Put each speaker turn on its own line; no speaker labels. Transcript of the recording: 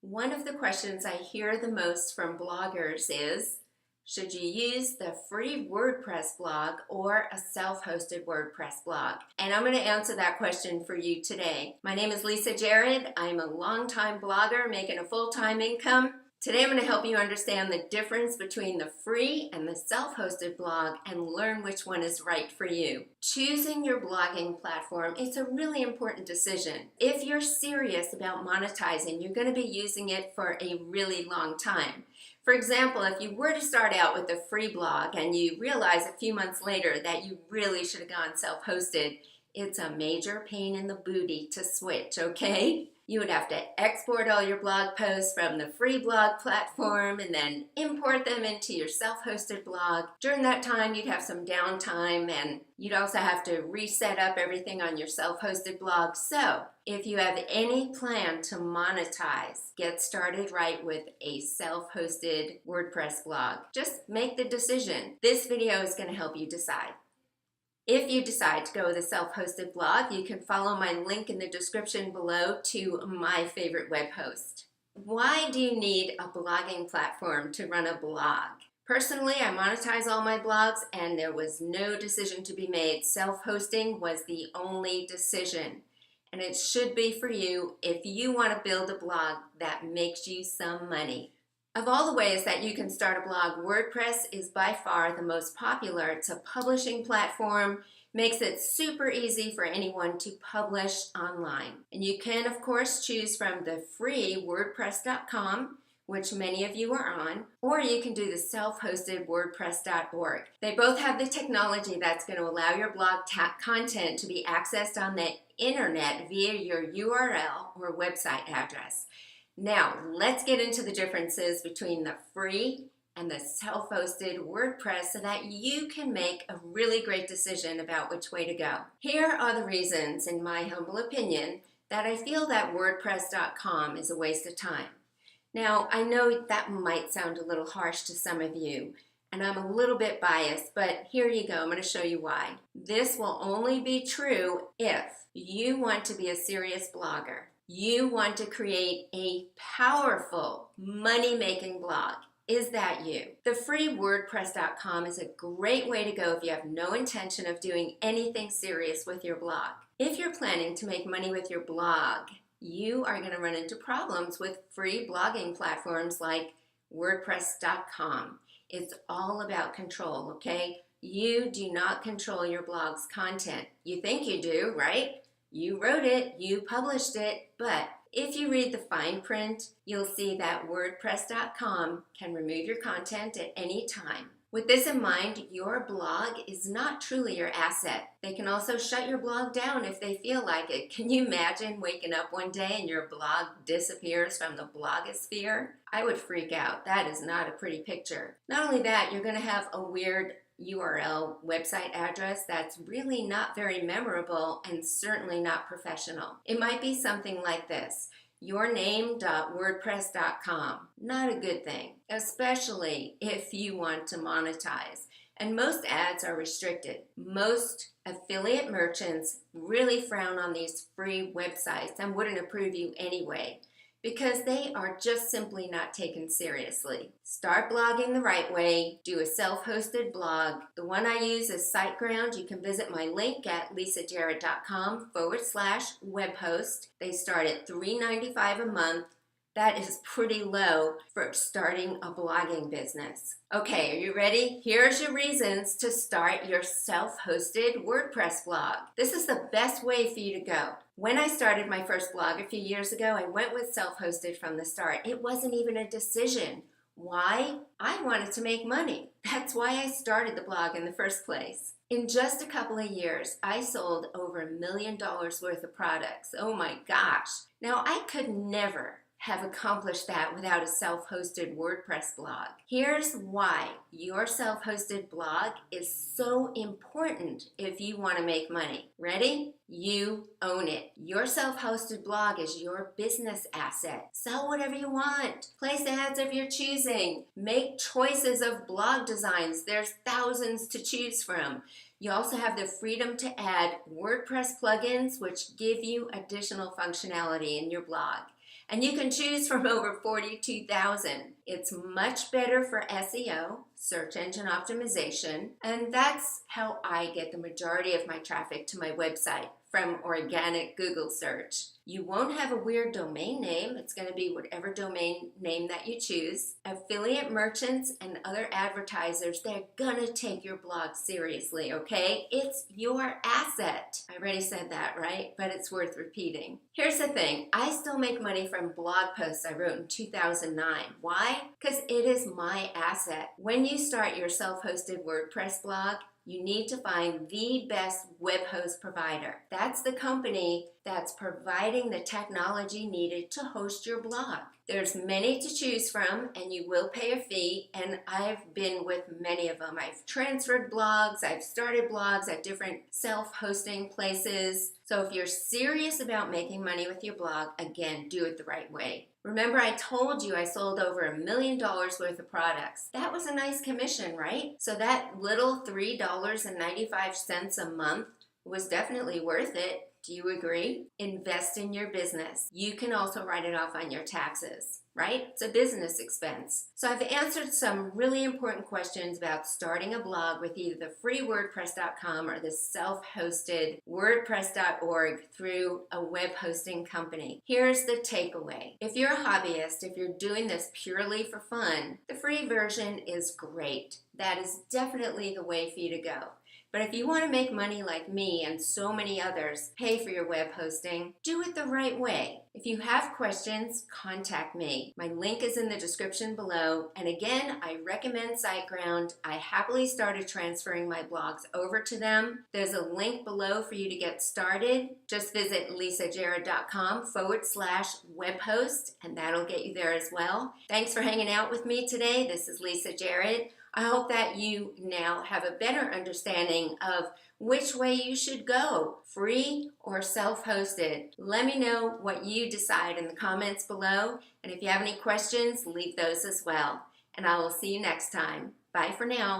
One of the questions I hear the most from bloggers is, should you use the free WordPress blog or a self-hosted WordPress blog? And I'm going to answer that question for you today. My name is Lisa Jared. I'm a longtime blogger making a full-time income. Today I'm going to help you understand the difference between the free and the self-hosted blog and learn which one is right for you. Choosing your blogging platform is a really important decision. If you're serious about monetizing, you're going to be using it for a really long time. For example, if you were to start out with a free blog and you realize a few months later that you really should have gone self-hosted, it's a major pain in the booty to switch, okay? You would have to export all your blog posts from the free blog platform and then import them into your self-hosted blog. During that time, you'd have some downtime and you'd also have to reset up everything on your self-hosted blog. So, if you have any plan to monetize, get started right with a self-hosted WordPress blog. Just make the decision. This video is going to help you decide. If you decide to go with a self-hosted blog, you can follow my link in the description below to my favorite web host. Why do you need a blogging platform to run a blog? Personally, I monetize all my blogs and there was no decision to be made. Self-hosting was the only decision. And it should be for you if you want to build a blog that makes you some money. Of all the ways that you can start a blog, WordPress is by far the most popular. It's a publishing platform, makes it super easy for anyone to publish online. And you can, of course, choose from the free WordPress.com, which many of you are on, or you can do the self-hosted WordPress.org. They both have the technology that's going to allow your blog content to be accessed on the internet via your URL or website address. Now, let's get into the differences between the free and the self-hosted WordPress so that you can make a really great decision about which way to go. Here are the reasons, in my humble opinion, that I feel that WordPress.com is a waste of time. Now, I know that might sound a little harsh to some of you, and I'm a little bit biased, but here you go. I'm going to show you why. This will only be true if you want to be a serious blogger. You want to create a powerful money-making blog. Is that you? The free WordPress.com is a great way to go if you have no intention of doing anything serious with your blog. If you're planning to make money with your blog, you are going to run into problems with free blogging platforms like WordPress.com. It's all about control, okay? You do not control your blog's content. You think you do, right? You wrote it, you published it, but if you read the fine print, you'll see that WordPress.com can remove your content at any time. With this in mind, your blog is not truly your asset. They can also shut your blog down if they feel like it. Can you imagine waking up one day and your blog disappears from the blogosphere? I would freak out. That is not a pretty picture. Not only that, you're going to have a weird URL website address that's really not very memorable and certainly not professional. It might be something like this: yourname.wordpress.com. Not a good thing, especially if you want to monetize. And most ads are restricted. Most affiliate merchants really frown on these free websites and wouldn't approve you anyway, because they are just simply not taken seriously. Start blogging the right way. Do a self-hosted blog. The one I use is SiteGround. You can visit my link at lisajared.com/webhost. They start at $3.95 a month. That is pretty low for starting a blogging business. Okay, are you ready? Here's your reasons to start your self-hosted WordPress blog. This is the best way for you to go. When I started my first blog a few years ago, I went with self-hosted from the start. It wasn't even a decision. Why? I wanted to make money. That's why I started the blog in the first place. In just a couple of years, I sold over $1 million worth of products. Oh my gosh. Now, I could never have accomplished that without a self-hosted WordPress blog. Here's why your self-hosted blog is so important if you want to make money. Ready? You own it. Your self-hosted blog is your business asset. Sell whatever you want. Place ads of your choosing. Make choices of blog designs. There's thousands to choose from. You also have the freedom to add WordPress plugins, which give you additional functionality in your blog. And you can choose from over 42,000. It's much better for SEO, search engine optimization, and that's how I get the majority of my traffic to my website, from organic Google search. You won't have a weird domain name. It's going to be whatever domain name that you choose. Affiliate merchants and other advertisers, they're going to take your blog seriously, okay? It's your asset. I already said that, right? But it's worth repeating. Here's the thing. I still make money from blog posts I wrote in 2009. Why? Because it is my asset. When you start your self-hosted WordPress blog, you need to find the best web host provider. That's the company that's providing the technology needed to host your blog. There's many to choose from, and you will pay a fee, and I've been with many of them. I've transferred blogs, I've started blogs at different self-hosting places. So if you're serious about making money with your blog, again, do it the right way. Remember, I told you I sold over $1 million worth of products. That was a nice commission, right? So that little $3.95 a month was definitely worth it. Do you agree? Invest in your business. You can also write it off on your taxes, right? It's a business expense. So I've answered some really important questions about starting a blog with either the free WordPress.com or the self-hosted WordPress.org through a web hosting company. Here's the takeaway. If you're a hobbyist, if you're doing this purely for fun, the free version is great. That is definitely the way for you to go. But if you want to make money like me and so many others, pay for your web hosting, do it the right way. If you have questions, contact me. My link is in the description below. And again, I recommend SiteGround. I happily started transferring my blogs over to them. There's a link below for you to get started. Just visit lisajarrett.com/webhost, and that'll get you there as well. Thanks for hanging out with me today. This is Lisa Jarrett. I hope that you now have a better understanding of which way you should go, free or self-hosted. Let me know what you decide in the comments below, and if you have any questions, leave those as well. And I will see you next time. Bye for now.